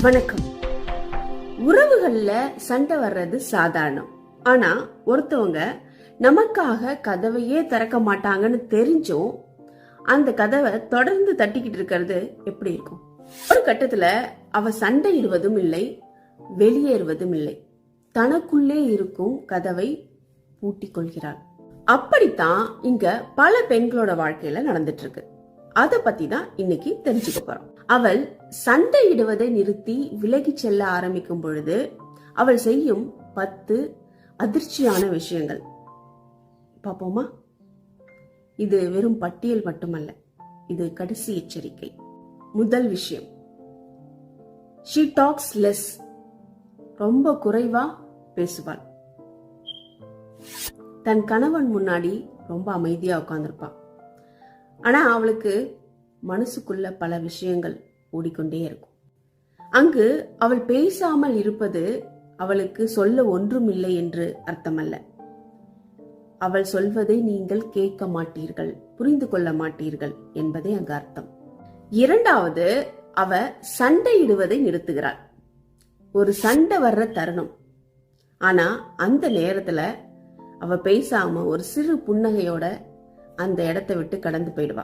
வணக்கம். உறவுகள்ல சண்டை வர்றது சாதாரணம். ஆனா ஒருத்தவங்க நமக்காக கதவையே திறக்க மாட்டாங்கன்னு தெரிஞ்சும் அந்த கதவை தொடர்ந்து தட்டிக்கிட்டு இருக்கிறது எப்படி இருக்கும்? ஒரு கட்டத்துல அவ சண்டையிடுவதும் இல்லை, வெளியேறுவதும் இல்லை, தனக்குள்ளே இருக்கும் கதவை பூட்டிக் கொள்கிறாள். அப்படித்தான் இங்க பல பெண்களோட வாழ்க்கையில நடந்துட்டு இருக்கு. அத பத்தி தான் இன்னைக்கு தெரிஞ்சுக்க போறோம். அவள் சண்டையிடுவதை நிறுத்தி விலகி செல்ல ஆரம்பிக்கும் பொழுது அவள் செய்யும் 10 அதிர்ச்சியான விஷயங்கள் பாப்போமா? இது வெறும் பட்டியல் மட்டுமல்ல, இது கடைசி எச்சரிக்கை. முதல் விஷயம், she talks less. ரொம்ப குறைவா பேசுவாள். தன் கணவன் முன்னாடி ரொம்ப அமைதியா உட்கார்ந்திருப்பாள். ஆனா அவளுக்கு மனசுக்குள்ள பல விஷயங்கள் ஓடிக்கொண்டே இருக்கும். அங்கு அவள் பேசாமல் இருப்பது அவளுக்கு சொல்ல ஒன்றுமில்லை என்று அர்த்தமல்ல. அவள் சொல்வதை நீங்கள் கேட்க மாட்டீர்கள், புரிந்து கொள்ள மாட்டீர்கள் என்பதே அங்கு அர்த்தம். இரண்டாவது, அவ சண்டையிடுவதை நிறுத்துகிறாள். ஒரு சண்டை வர்ற தருணம், ஆனா அந்த நேரத்துல அவ பேசாம ஒரு சிறு புன்னகையோட அந்த இடத்தை விட்டு கடந்து போயிடுவா.